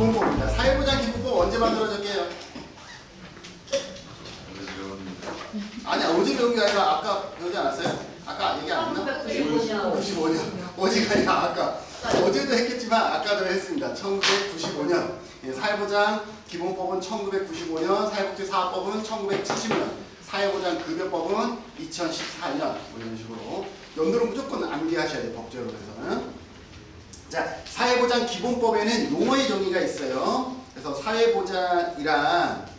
기본법입니다. 사회보장 기본법 언제 만들어졌게요? 아니 어제 배운 게 아니라 아까 배우지 않았어요? 아까 얘기 안 했나? 95년. 어제가 아니라 아까. 어제도 했겠지만 아까도 했습니다. 1995년. 사회보장 기본법은 1995년, 사회복지사업법은 1970년, 사회보장급여법은 2014년. 뭐 이런 식으로. 연도는 무조건 암기하셔야 돼요. 법제로에서는. 자, 사회보장 기본법에는 용어의 정의가 있어요. 그래서 사회보장이란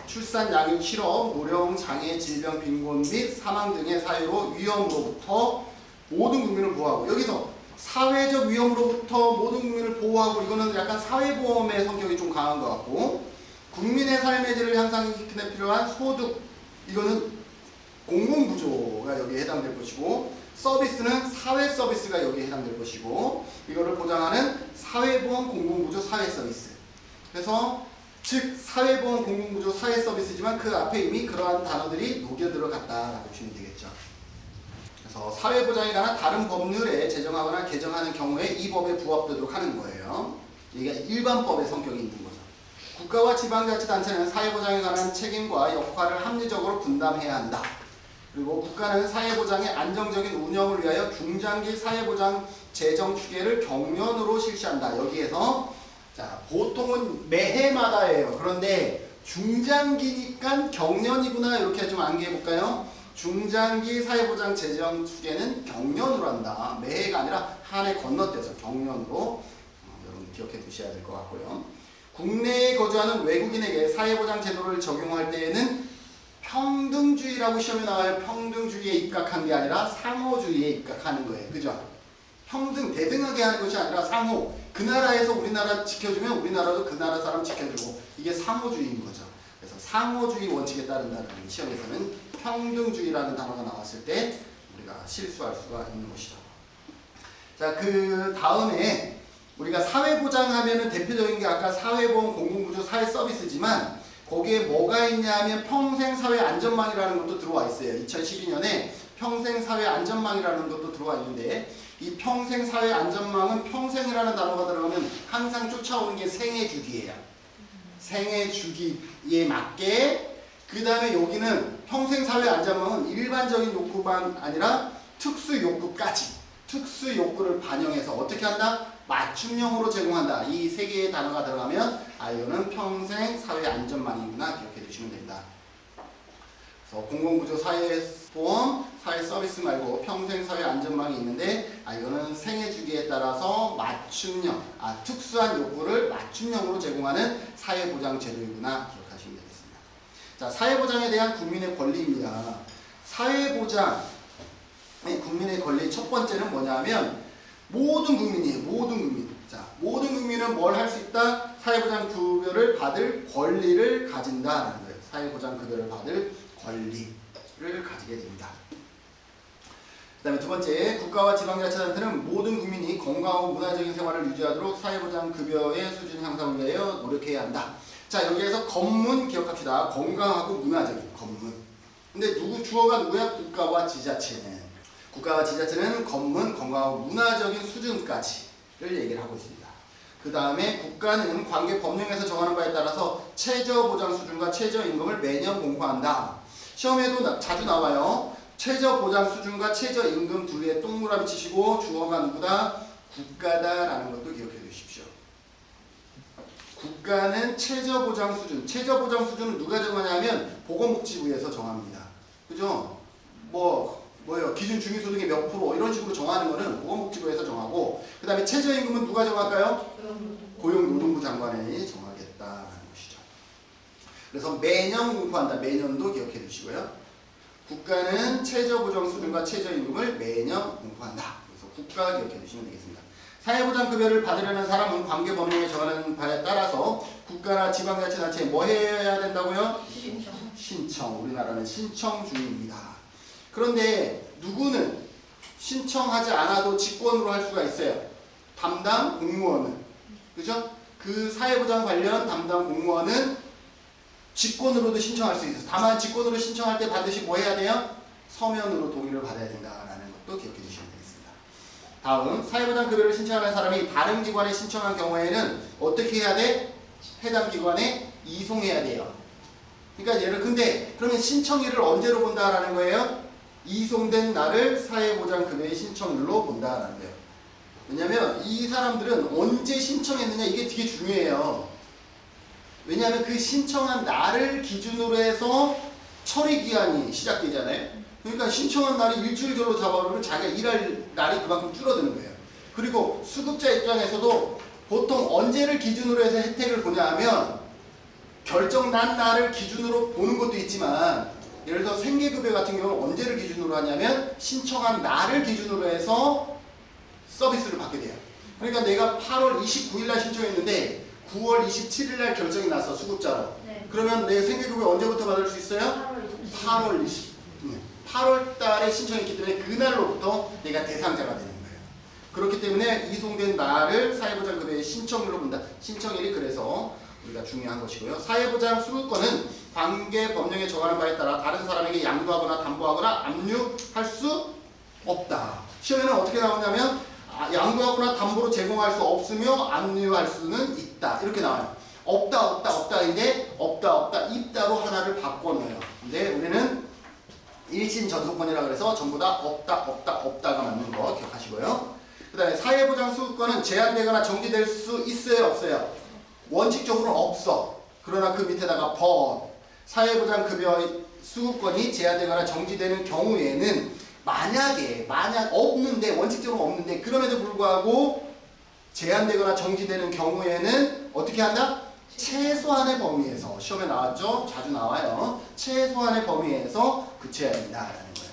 출산, 양육, 실업, 노령, 장애, 질병, 빈곤 및 사망 등의 사회로 위험으로부터 모든 국민을 보호하고, 여기서 사회적 위험으로부터 모든 국민을 보호하고, 이거는 약간 사회보험의 성격이 좀 강한 것 같고, 국민의 삶의 질을 향상시키는 데 필요한 소득, 이거는 공공구조가 여기에 해당될 것이고, 서비스는 사회 서비스가 여기에 해당될 것이고, 이거를 보장하는 사회보험 공공구조 사회 서비스. 그래서 즉 사회보험 공공구조 사회 서비스지만 그 앞에 이미 그러한 단어들이 녹여 들어갔다라고 보시면 되겠죠. 그래서 사회보장에 관한 다른 법률에 제정하거나 개정하는 경우에 이 법에 부합되도록 하는 거예요. 이게 일반법의 성격이 있는 거죠. 국가와 지방자치단체는 사회보장에 관한 책임과 역할을 합리적으로 분담해야 한다. 그리고 국가는 사회보장의 안정적인 운영을 위하여 중장기 사회보장 재정 추계를 경년으로 실시한다. 여기에서 자, 보통은 매해마다예요. 그런데 중장기니까 경년이구나 이렇게 좀 암기해 볼까요? 중장기 사회보장 재정 추계는 경년으로 한다. 매해가 아니라 한 해 건너뛰어서 경년으로 여러분 기억해 두셔야 될 것 같고요. 국내에 거주하는 외국인에게 사회보장 제도를 적용할 때에는 평등주의라고 시험에 나와요. 평등주의에 입각한 게 아니라 상호주의에 입각하는 거예요. 그죠? 평등, 대등하게 하는 것이 아니라 상호. 그 나라에서 우리나라 지켜주면 우리나라도 그 나라 사람 지켜주고, 이게 상호주의인 거죠. 그래서 상호주의 원칙에 따른다는 시험에서는 평등주의라는 단어가 나왔을 때 우리가 실수할 수가 있는 것이죠. 자, 그 다음에 우리가 사회보장하면은 대표적인 게 아까 사회보험 공공구조 사회 서비스지만 거기에 뭐가 있냐 하면 평생사회안전망이라는 것도 들어와 있어요. 2012년에 평생사회안전망이라는 것도 들어와 있는데, 이 평생사회안전망은 평생이라는 단어가 들어가면 항상 쫓아오는 게 생애주기예요. 생애주기에 맞게, 그 다음에 여기는 평생사회안전망은 일반적인 욕구만 아니라 특수욕구까지, 특수욕구를 반영해서 어떻게 한다? 맞춤형으로 제공한다. 이 세 개의 단어가 들어가면 이거는 평생사회안전망이구나 기억해 두시면 됩니다. 그래서 공공구조 사회보험, 사회서비스 말고 평생사회안전망이 있는데 이거는 생애주기에 따라서 맞춤형, 특수한 욕구를 맞춤형으로 제공하는 사회보장제도이구나 기억하시면 되겠습니다. 자, 사회보장에 대한 국민의 권리입니다. 사회보장, 국민의 권리 첫 번째는 뭐냐면 모든 국민이에요. 모든 국민. 자, 모든 국민은 뭘 할 수 있다? 사회보장급여를 받을 권리를 가진다라는 거예요. 사회보장급여를 받을 권리를 가지게 됩니다. 그 다음에 두 번째, 국가와 지방자치단체는 모든 국민이 건강하고 문화적인 생활을 유지하도록 사회보장급여의 수준 향상을 위하여 노력해야 한다. 자, 여기에서 검문 기억합시다. 건강하고 문화적인 검문. 근데 주어가 누구야? 국가와 지자체는. 국가와 지자체는 검문, 건강하고 문화적인 수준까지를 얘기를 하고 있습니다. 그 다음에 국가는 관계 법령에서 정하는 바에 따라서 최저보장 수준과 최저임금을 매년 공포한다. 시험에도 자주 나와요. 최저보장 수준과 최저임금 둘의 동그라미 치시고 주어가 누구다? 국가다라는 것도 기억해 주십시오. 국가는 최저보장 수준, 최저보장 수준은 누가 정하냐면 보건복지부에서 정합니다. 그죠? 뭐예요? 기준 중위소득의 몇 프로 이런 식으로 정하는 거는 보건복지부에서 정하고, 그 다음에 최저임금은 누가 정할까요? 고용노동부 장관이 정하겠다라는 것이죠. 그래서 매년 공포한다. 매년도 기억해 두시고요. 국가는 최저보장 수준과 최저임금을 매년 공포한다. 그래서 국가 기억해 두시면 되겠습니다. 사회보장급여를 받으려는 사람은 관계 법령에 정하는 바에 따라서 국가나 지방자치단체에 뭐 해야 된다고요? 신청. 우리나라는 신청주의입니다. 그런데 누구는 신청하지 않아도 직권으로 할 수가 있어요. 담당 공무원은. 그죠? 그 사회보장 관련 담당 공무원은 직권으로도 신청할 수 있어요. 다만 직권으로 신청할 때 반드시 뭐 해야 돼요? 서면으로 동의를 받아야 된다라는 것도 기억해 주시면 되겠습니다. 다음 사회보장급여를 신청하는 사람이 다른 기관에 신청한 경우에는 어떻게 해야 돼? 해당 기관에 이송해야 돼요. 그러니까 얘를 근데 그러면 신청일을 언제로 본다라는 거예요? 이송된 날을 사회보장급여의 신청일로 본다라는 거예요. 왜냐면 이 사람들은 언제 신청했느냐 이게 되게 중요해요. 왜냐하면 그 신청한 날을 기준으로 해서 처리 기한이 시작되잖아요. 그러니까 신청한 날이 일주일별로 잡아보면 자기가 일할 날이 그만큼 줄어드는 거예요. 그리고 수급자 입장에서도 보통 언제를 기준으로 해서 혜택을 보냐 하면 결정 난 날을 기준으로 보는 것도 있지만 예를 들어 생계급여 같은 경우는 언제를 기준으로 하냐면 신청한 날을 기준으로 해서 서비스를 받게 돼요. 그러니까 내가 8월 29일 날 신청했는데 9월 27일 날 결정이 났어 수급자로. 네. 그러면 내 생계급여 언제부터 받을 수 있어요? 8월 20. 8월 달에 신청했기 때문에 그날로부터 내가 대상자가 되는 거예요. 그렇기 때문에 이송된 날을 사회보장급여의 신청일로 본다. 신청일이 그래서 우리가 중요한 것이고요. 사회보장 수급권은 관계 법령에 정하는 바에 따라 다른 사람에게 양도하거나 담보하거나 압류할 수 없다. 시험에는 어떻게 나오냐면 양도하거나 담보로 제공할 수 없으며 압류할 수는 있다. 이렇게 나와요. 없다인데 없다 있다로 하나를 바꿔놓아요. 근데 우리는 일심 전속권이라 그래서 전부 다 없다가 맞는 거 기억하시고요. 그 다음에 사회보장 수급권은 제한되거나 정지될 수 있어요 없어요? 원칙적으로는 없어. 그러나 그 밑에다가 but 사회보장급여 수급권이 제한되거나 정지되는 경우에는 만약 없는데 원칙적으로 없는데 그럼에도 불구하고 제한되거나 정지되는 경우에는 어떻게 한다? 최소한의 범위에서 시험에 나왔죠? 자주 나와요. 최소한의 범위에서 그쳐야 된다라는 거예요.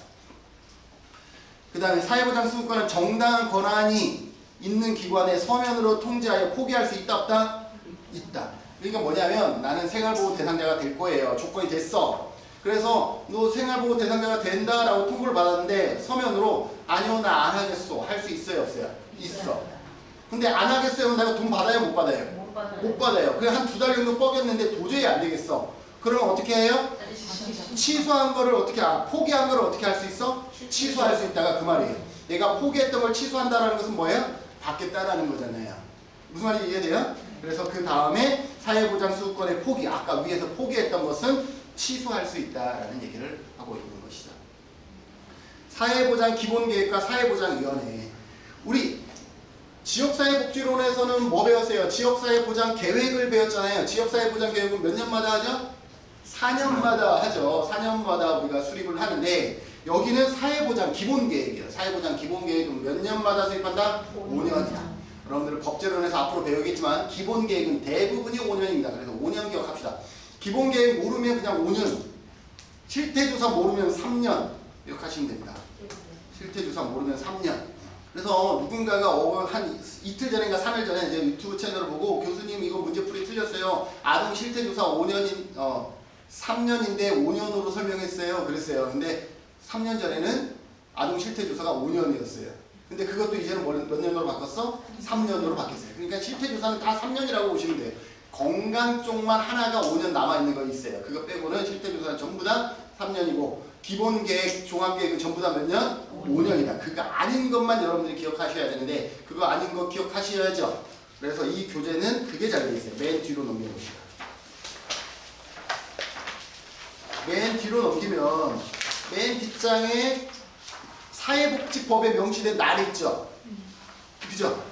그 다음에 사회보장 수급권은 정당한 권한이 있는 기관의 서면으로 통지하여 포기할 수 있다 없다? 있다. 그러니까 뭐냐면 나는 생활보호 대상자가 될 거예요. 조건이 됐어. 그래서 너 생활보호 대상자가 된다라고 통보를 받았는데 서면으로 아니요 나 안 하겠어. 할 수 있어요 없어요? 있어. 근데 안 하겠어요 하면 내가 돈 받아요 못 받아요? 못 받아요. 그래 한 2달 정도 뻐겼는데 도저히 안 되겠어. 그러면 어떻게 해요? 취소한 거를 어떻게 포기한 거를 어떻게 할 수 있어? 취소할 수 있다가 그 말이에요. 내가 포기했던 걸 취소한다라는 것은 뭐예요? 받겠다라는 거잖아요. 무슨 말인지 이해돼요? 그래서 그 다음에 사회보장 수급권의 포기, 아까 위에서 포기했던 것은 취소할 수 있다라는 얘기를 하고 있는 것이죠. 사회보장 기본계획과 사회보장위원회. 우리 지역사회복지론에서는 뭐 배웠어요? 지역사회보장 계획을 배웠잖아요. 지역사회보장 계획은 몇 년마다 하죠? 4년마다 하죠. 4년마다 우리가 수립을 하는데 여기는 사회보장 기본계획이에요. 사회보장 기본계획은 몇 년마다 수립한다? 5년이다. 여러분들 법제론에서 앞으로 배우겠지만 기본계획은 대부분이 5년입니다. 그래서 5년 기억합시다. 기본계획 모르면 그냥 5년, 실태조사 모르면 3년 기억하시면 됩니다. 실태조사 모르면 3년. 그래서 누군가가 한 이틀 전인가 3일 전에 이제 유튜브 채널을 보고 교수님 이거 문제풀이 틀렸어요. 아동 실태조사 3년인데 5년으로 설명했어요. 그랬어요. 근데 3년 전에는 아동 실태조사가 5년이었어요. 근데 그것도 이제는 몇 년으로 바꿨어? 3년으로 바뀌었어요. 그러니까 실태조사는 다 3년이라고 보시면 돼요. 건강 쪽만 하나가 5년 남아있는 거 있어요. 그거 빼고는 실태조사는 전부 다 3년이고 기본계획, 종합계획은 전부 다 몇 년? 5년이다. 그거 아닌 것만 여러분들이 기억하셔야 되는데 그거 아닌 거 기억하셔야죠. 그래서 이 교재는 그게 잘 돼 있어요. 맨 뒤로 넘겨보시죠. 맨 뒤로 넘기면 맨 뒷장에 사회복지법에 명시된 날 있죠? 그죠?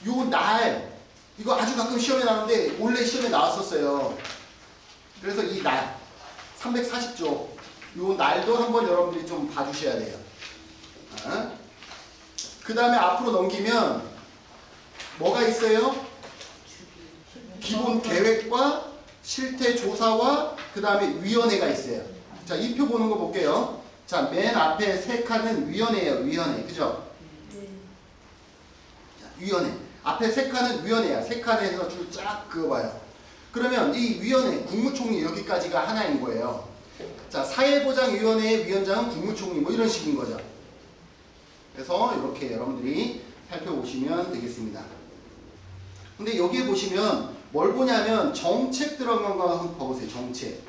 요 날 이거 아주 가끔 시험에 나오는데 원래 시험에 나왔었어요. 그래서 이 날 340조 요 날도 한번 여러분들이 좀 봐주셔야 돼요. 그 다음에 앞으로 넘기면 뭐가 있어요? 기본 계획과 실태 조사와 그 다음에 위원회가 있어요. 자, 이 표 보는 거 볼게요. 자, 맨 앞에 세 칸은 위원회예요. 위원회. 그죠? 자, 위원회. 앞에 세 칸은 위원회야. 세 칸에서 줄 쫙 그어봐요. 그러면 이 위원회, 국무총리 여기까지가 하나인 거예요. 자, 사회보장위원회의 위원장은 국무총리 뭐 이런 식인 거죠. 그래서 이렇게 여러분들이 살펴보시면 되겠습니다. 근데 여기에 보시면 뭘 보냐면 정책 들어간 거 한번 봐보세요. 정책.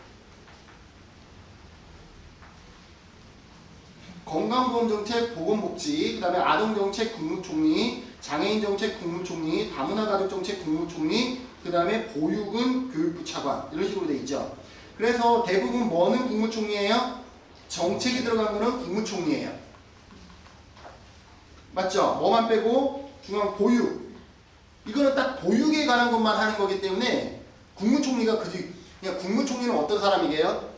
건강보험정책 보건복지, 그 다음에 아동정책 국무총리, 장애인정책 국무총리, 다문화가족정책 국무총리, 그 다음에 보육은 교육부 차관 이런 식으로 돼 있죠. 그래서 대부분 뭐는 국무총리예요? 정책이 들어간 거는 국무총리예요. 맞죠? 뭐만 빼고 중앙 보육. 이거는 딱 보육에 관한 것만 하는 거기 때문에 국무총리가 그냥 국무총리는 어떤 사람이게요?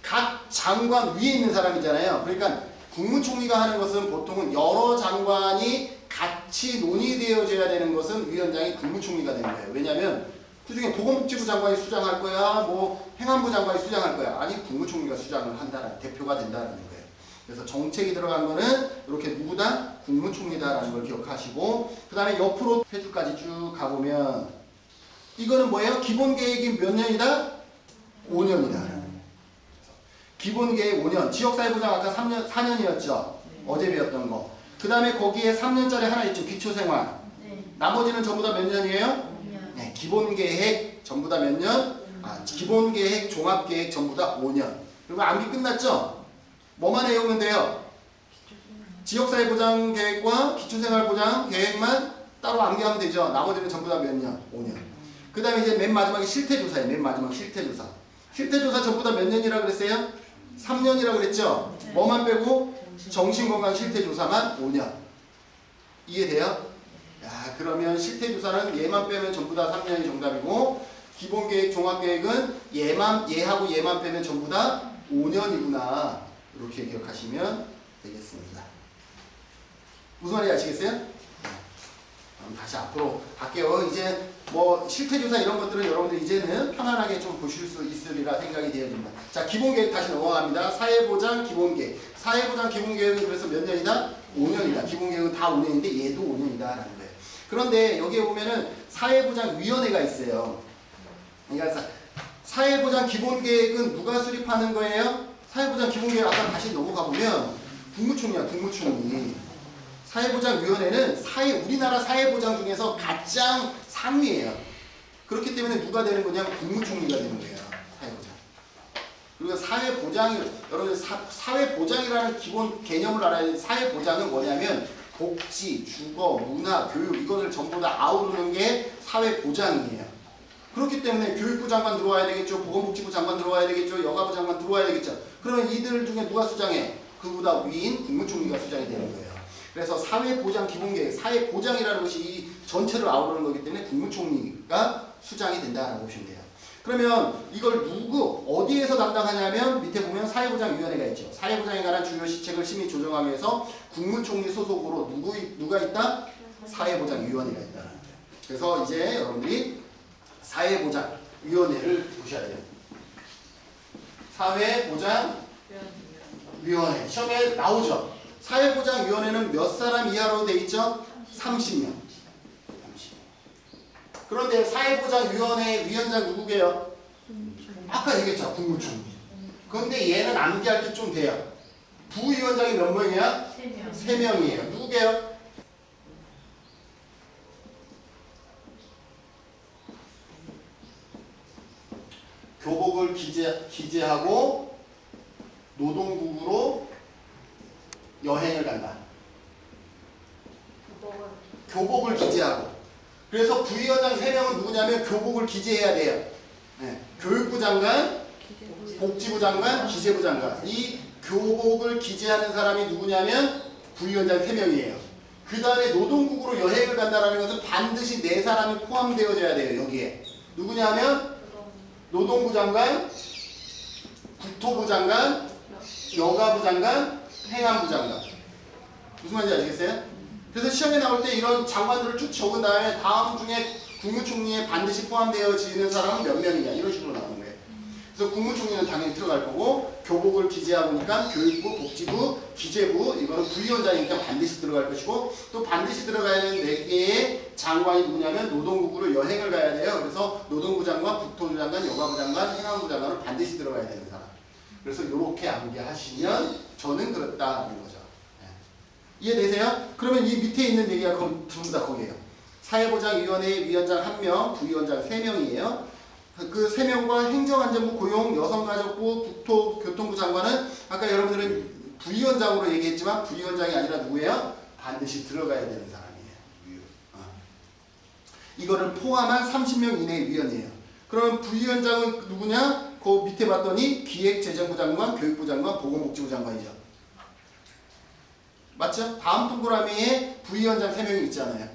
각 장관 위에 있는 사람이잖아요. 그러니까 국무총리가 하는 것은 보통은 여러 장관이 같이 논의되어져야 되는 것은 위원장이 국무총리가 되는 거예요. 왜냐하면 그중에 보건복지부 장관이 수장할 거야, 뭐 행안부 장관이 수장할 거야. 아니 국무총리가 수장을 한다는 대표가 된다는 거예요. 그래서 정책이 들어간 거는 이렇게 누구다? 국무총리다라는 걸 기억하시고 그 다음에 옆으로 세 줄까지 쭉 가보면 이거는 뭐예요? 기본계획이 몇 년이다? 5년이다. 기본계획 5년. 지역사회보장 아까 4년이었죠? 어제 배웠던 거. 그 다음에 거기에 3년짜리 하나 있죠? 기초생활. 나머지는 전부 다 몇 년이에요? 네, 기본계획 전부 다 몇 년? 기본계획, 종합계획 전부 다 5년. 그리고 암기 끝났죠? 뭐만 외우면 돼요? 지역사회보장 계획과 기초생활보장 계획만 따로 암기하면 되죠? 나머지는 전부 다 몇 년? 5년. 그 다음에 이제 맨 마지막에 실태조사예요. 맨 마지막 실태조사. 실태조사 전부 다 몇 년이라고 그랬어요? 3년이라고 그랬죠? 뭐만 빼고 정신건강 실태조사만 5년. 이해돼요? 야, 그러면 실태조사는 얘만 빼면 전부 다 3년이 정답이고 기본계획, 종합계획은 얘하고 얘만 빼면 전부 다 5년이구나. 이렇게 기억하시면 되겠습니다. 무슨 말인지 아시겠어요? 그럼 다시 앞으로 갈게요. 이제 뭐 실태조사 이런 것들은 여러분들 이제는 편안하게 좀 보실 수 있으리라 생각이 되어집니다. 자, 기본계획 다시 넘어갑니다. 사회보장 기본계획. 사회보장 기본계획은 그래서 몇 년이다? 5년이다. 기본계획은 다 5년인데 얘도 5년이다 라는 거예요. 그런데 여기에 보면은 사회보장위원회가 있어요. 그러니까 사회보장 기본계획은 누가 수립하는 거예요? 사회보장 기본계획 아까 다시 넘어가 보면 국무총리야, 국무총리. 사회보장위원회는 우리나라 사회보장 중에서 가장 상위예요. 그렇기 때문에 누가 되는 거냐? 국무총리가 되는 거예요. 사회보장. 그리고 여러분들 사회보장이라는 기본 개념을 알아야 돼. 사회보장은 뭐냐면 복지, 주거, 문화, 교육 이거를 전부 다 아우르는 게 사회보장이에요. 그렇기 때문에 교육부 장관 들어와야 되겠죠. 보건복지부 장관 들어와야 되겠죠. 여가부 장관 들어와야 되겠죠. 그러면 이들 중에 누가 수장해? 그보다 위인 국무총리가 수장이 되는 거예요. 그래서 사회보장 기본계획, 사회보장이라는 것이 이 전체를 아우르는 거기 때문에 국무총리가 수장이 된다고 보시면 돼요. 그러면 이걸 어디에서 담당하냐면 밑에 보면 사회보장위원회가 있죠. 사회보장에 관한 주요 시책을 심의 조정하기 위해서 국무총리 소속으로 누가 있다? 사회보장위원회가 있다. 그래서 이제 여러분들이 사회보장위원회를 보셔야 돼요. 사회보장위원회 시험에 나오죠. 사회보장위원회는 몇 사람 이하로 돼 있죠? 30명. 그런데 사회보장위원회 위원장 누구게요? 아까 얘기했죠. 국무총리. 그런데 얘는 암기할 게 좀 돼요. 부위원장이 몇 명이야? 3명이에요. 누구게요? 교복을 기재하고 노동국으로 여행을 간다. 교복을 기재하고. 그래서 부위원장 3명은 누구냐면 교복을 기재해야 돼요. 네. 교육부 장관, 복지부 장관, 기재부 장관. 이 교복을 기재하는 사람이 누구냐면 부위원장 3명이에요. 그 다음에 노동국으로 여행을 간다는 것은 반드시 4사람이 포함되어져야 돼요. 여기에. 누구냐면 노동부 장관, 국토부 장관, 여가부 장관, 행안부 장관. 무슨 말인지 아시겠어요? 그래서 시험에 나올 때 이런 장관들을 쭉 적은 다음에 다음 중에 국무총리에 반드시 포함되어지는 사람은 몇 명이냐 이런 식으로 나오는 거예요. 그래서 국무총리는 당연히 들어갈 거고 교복을 기재하니까 교육부, 복지부, 기재부 이거는 부위원장이니까 반드시 들어갈 것이고 또 반드시 들어가야 하는 4개의 장관이 누구냐면 노동국으로 여행을 가야 돼요. 그래서 노동부 장관, 국토부 장관, 여가부 장관, 행안부 장관은 반드시 들어가야 되는 사람. 그래서 이렇게 암기하시면 저는 그렇다는 거죠. 네. 이해되세요? 그러면 이 밑에 있는 얘기가 전부 다 거기에요. 사회보장위원회 위원장 1명, 부위원장 3명이에요. 그 3명과 행정안전부, 고용, 여성가족부, 국토, 교통부 장관은 아까 여러분들은 부위원장으로 얘기했지만 부위원장이 아니라 누구예요? 반드시 들어가야 되는 사람이에요. 이거를 포함한 30명 이내의 위원이에요. 그럼 부위원장은 누구냐? 그 밑에 봤더니 기획재정부 장관, 교육부 장관, 보건복지부 장관이죠. 맞죠? 다음 동그라미에 부위원장 3명이 있잖아요.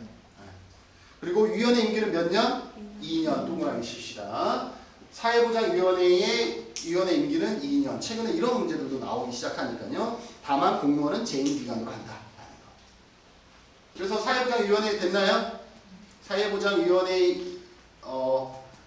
그리고 위원회 임기는 몇 년? 2년. 동그라미 칩시다. 사회보장위원회의 위원회 임기는 2년. 최근에 이런 문제들도 나오기 시작하니까요. 다만 공무원은 재임 기간으로 한다. 그래서 사회보장위원회 됐나요? 사회보장위원회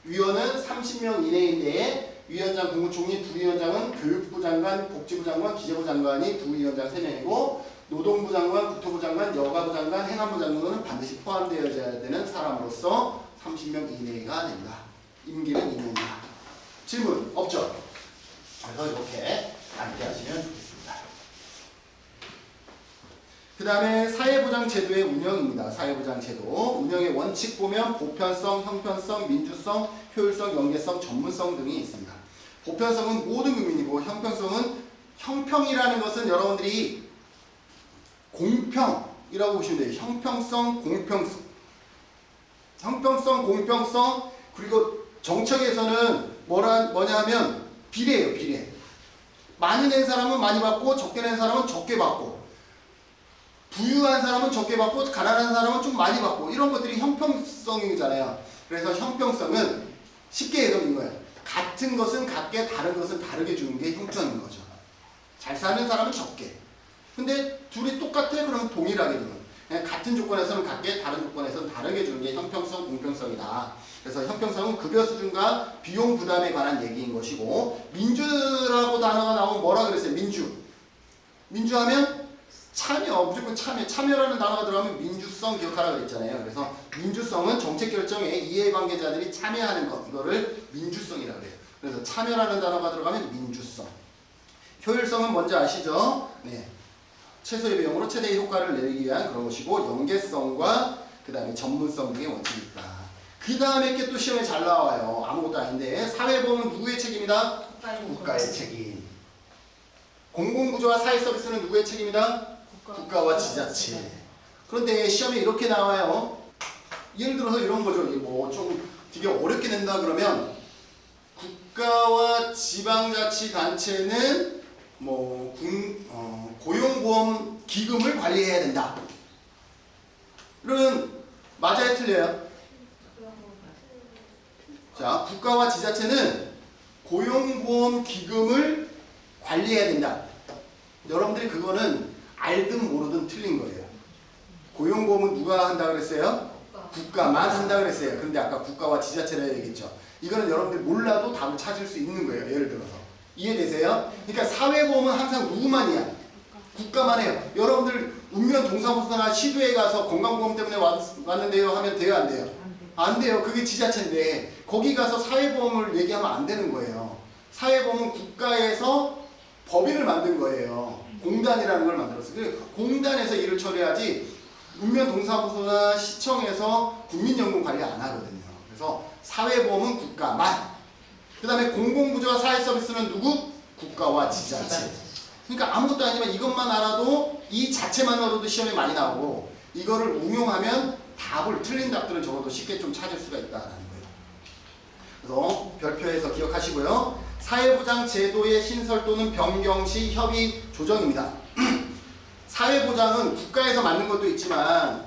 위원은 30명 이내인데 위원장, 국무총리, 부위원장은 교육부 장관, 복지부 장관, 기재부 장관이 부위원장 3명이고 노동부 장관, 국토부 장관, 여가부 장관, 행안부 장관은 반드시 포함되어야 되는 사람으로서 30명 이내가 된다. 임기는 2년이다. 질문 없죠? 그래서 이렇게 암기 하시면 좋겠습니다. 그 다음에 사회보장제도의 운영입니다. 사회보장제도. 운영의 원칙 보면 보편성, 형편성, 민주성, 효율성, 연계성, 전문성 등이 있습니다. 보편성은 모든 국민이고 형평성은 형평이라는 것은 여러분들이 공평이라고 보시면 돼요. 형평성, 공평성. 형평성, 공평성, 그리고 정책에서는 뭐냐 하면 비례예요, 비례. 많이 낸 사람은 많이 받고 적게 낸 사람은 적게 받고 부유한 사람은 적게 받고 가난한 사람은 좀 많이 받고 이런 것들이 형평성이잖아요. 그래서 형평성은 쉽게 얘기하는 거예요. 같은 것은 같게 다른 것은 다르게 주는 게 형평인 거죠. 잘 사는 사람은 적게. 근데 둘이 똑같아? 그러면 동일하게 주는. 그냥 같은 조건에서는 같게 다른 조건에서는 다르게 주는 게 형평성, 공평성이다. 그래서 형평성은 급여 수준과 비용 부담에 관한 얘기인 것이고 민주라고 단어가 나오면 뭐라 그랬어요? 민주. 민주하면 참여, 무조건 참여. 참여라는 단어가 들어가면 민주성 기억하라고 그랬잖아요. 그래서 민주성은 정책 결정에 이해관계자들이 참여하는 것. 이거를 민주성이라고 그래요. 그래서 참여라는 단어가 들어가면 민주성. 효율성은 뭔지 아시죠? 네. 최소의 비용으로 최대의 효과를 내기 위한 그런 것이고 연계성과 그 다음에 전문성 등의 원칙이 있다. 그 다음에 게 또 시험에 잘 나와요. 아무것도 아닌데 사회보험은 누구의 책임이다? 국가의 책임. 공공구조와 사회서비스는 누구의 책임이다? 국가와 지자체. 그런데 시험에 이렇게 나와요. 예를 들어서 이런 거죠. 뭐 좀 되게 어렵게 낸다 그러면 국가와 지방자치단체는 뭐 고용보험 기금을 관리해야 된다. 이런 맞아요, 틀려요? 자, 국가와 지자체는 고용보험 기금을 관리해야 된다. 여러분들이 그거는 알든 모르든 틀린 거예요. 고용보험은 누가 한다 그랬어요? 국가만 한다 그랬어요. 그런데 아까 국가와 지자체라 얘기했죠. 이거는 여러분들이 몰라도 답을 찾을 수 있는 거예요. 예를 들어서. 이해되세요? 그러니까 사회보험은 항상 누구만이야? 국가만 해요. 여러분들 읍면 동사무소나 시도에 가서 건강보험 때문에 왔는데요 하면 돼요, 안 돼요? 안 돼요. 그게 지자체인데 거기 가서 사회보험을 얘기하면 안 되는 거예요. 사회보험은 국가에서 법인을 만든 거예요. 공단이라는 걸 만들었어요. 공단에서 일을 처리하지 읍면 동사무소나 시청에서 국민연금 관리 안 하거든요. 그래서 사회보험은 국가만. 그 다음에 공공구조와 사회서비스는 누구? 국가와 지자체. 그러니까 아무것도 아니면 이것만 알아도 이 자체만으로도 시험에 많이 나오고 이거를 응용하면 답을 틀린 답들은 적어도 쉽게 좀 찾을 수가 있다는 거예요. 그래서 별표에서 기억하시고요. 사회보장 제도의 신설 또는 변경 시 협의 조정입니다. 사회보장은 국가에서 만든 것도 있지만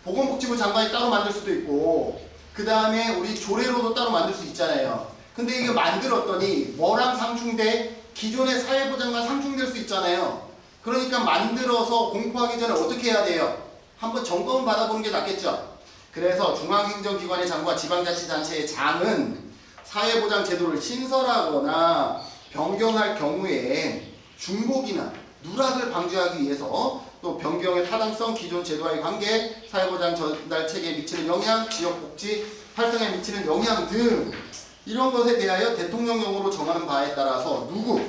보건복지부 장관이 따로 만들 수도 있고 그 다음에 우리 조례로도 따로 만들 수 있잖아요. 근데 이게 만들었더니 뭐랑 상충돼? 기존의 사회보장과 상충될 수 있잖아요. 그러니까 만들어서 공포하기 전에 어떻게 해야 돼요? 한번 점검을 받아보는 게 낫겠죠. 그래서 중앙행정기관의 장과 지방자치단체의 장은 사회보장 제도를 신설하거나 변경할 경우에 중복이나 누락을 방지하기 위해서 또 변경의 타당성, 기존 제도와의 관계, 사회보장 전달 체계에 미치는 영향, 지역복지 활성에 미치는 영향 등 이런 것에 대하여 대통령령으로 정하는 바에 따라서 누구?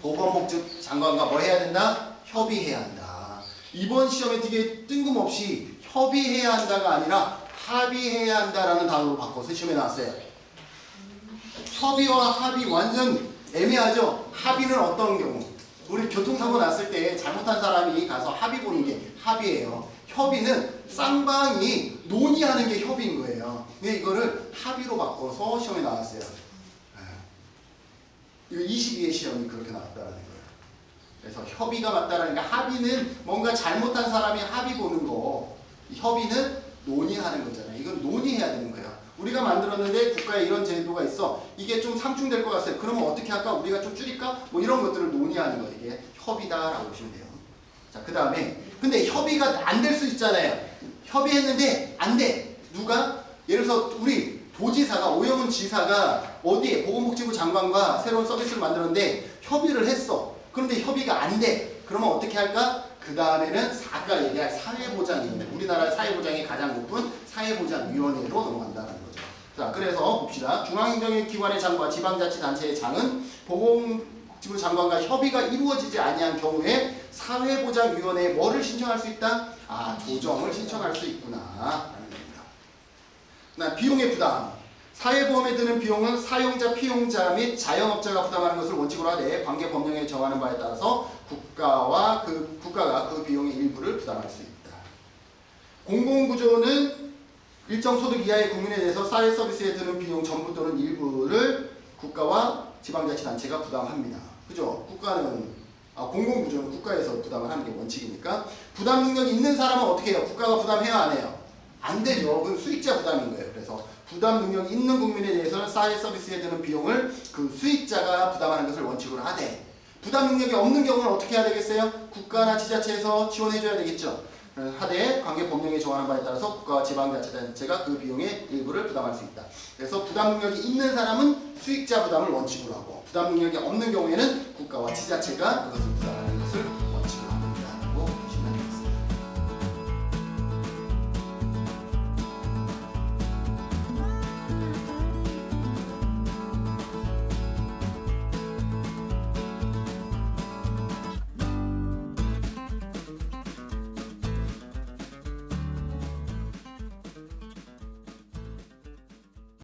보건복지 장관과 뭐 해야 된다? 협의해야 한다. 이번 시험에 되게 뜬금없이 협의해야 한다가 아니라 합의해야 한다라는 단어로 바꿔서 시험에 나왔어요. 협의와 합의 완전 애매하죠? 합의는 어떤 경우? 우리 교통사고 났을 때 잘못한 사람이 가서 합의 보는 게 합의예요. 협의는 쌍방이 논의하는 게 협의인 거예요. 근데 이거를 합의로 바꿔서 시험에 나왔어요. 이거 22회 시험이 그렇게 나왔다는 거예요. 그래서 협의가 맞다라는 게 합의는 뭔가 잘못한 사람이 합의 보는 거, 협의는 논의하는 거잖아요. 이건 논의해야 되는 거예요. 우리가 만들었는데 국가에 이런 제도가 있어. 이게 좀 상충될 것 같아요. 그러면 어떻게 할까? 우리가 좀 줄일까? 뭐 이런 것들을 논의하는 거예요. 이게 협의다라고 보시면 돼요. 자, 그 다음에 근데 협의가 안 될 수 있잖아요. 협의했는데 안 돼. 누가? 예를 들어서 우리 도지사가 오영훈 지사가 어디에 보건복지부 장관과 새로운 서비스를 만들었는데 협의를 했어. 그런데 협의가 안 돼. 그러면 어떻게 할까? 그 다음에는 아까 얘기할 사회보장이 있는 우리나라 사회보장이 가장 높은 사회보장위원회로 넘어간다는 거죠. 자, 그래서 봅시다. 중앙행정기관의 장과 지방자치단체의 장은 보건복지부 장관과 협의가 이루어지지 아니한 경우에 사회보장위원회에 뭐를 신청할 수 있다? 아, 조정을 신청할 수 있구나 라는 겁니다. 비용의 부담. 사회보험에 드는 비용은 사용자, 피용자 및 자영업자가 부담하는 것을 원칙으로 하되 관계 법령에 정하는 바에 따라서 국가가 그 비용의 일부를 부담할 수 있다. 공공구조는 일정 소득 이하의 국민에 대해서 사회 서비스에 드는 비용 전부 또는 일부를 국가와 지방자치단체가 부담합니다. 그죠? 공공구조는 국가에서 부담을 하는 게 원칙이니까 부담 능력이 있는 사람은 어떻게 해요? 국가가 부담해요? 안 해요? 안 되죠. 그건 수익자 부담인 거예요. 그래서 부담 능력이 있는 국민에 대해서는 사회 서비스에 드는 비용을 그 수익자가 부담하는 것을 원칙으로 하되 부담 능력이 없는 경우는 어떻게 해야 되겠어요? 국가나 지자체에서 지원해줘야 되겠죠. 하되 관계 법령에 정하는 바에 따라서 국가와 지방자치단체가 그 비용의 일부를 부담할 수 있다. 그래서 부담 능력이 있는 사람은 수익자 부담을 원칙으로 하고 부담 능력이 없는 경우에는 국가와 지자체가 그것을 부담하는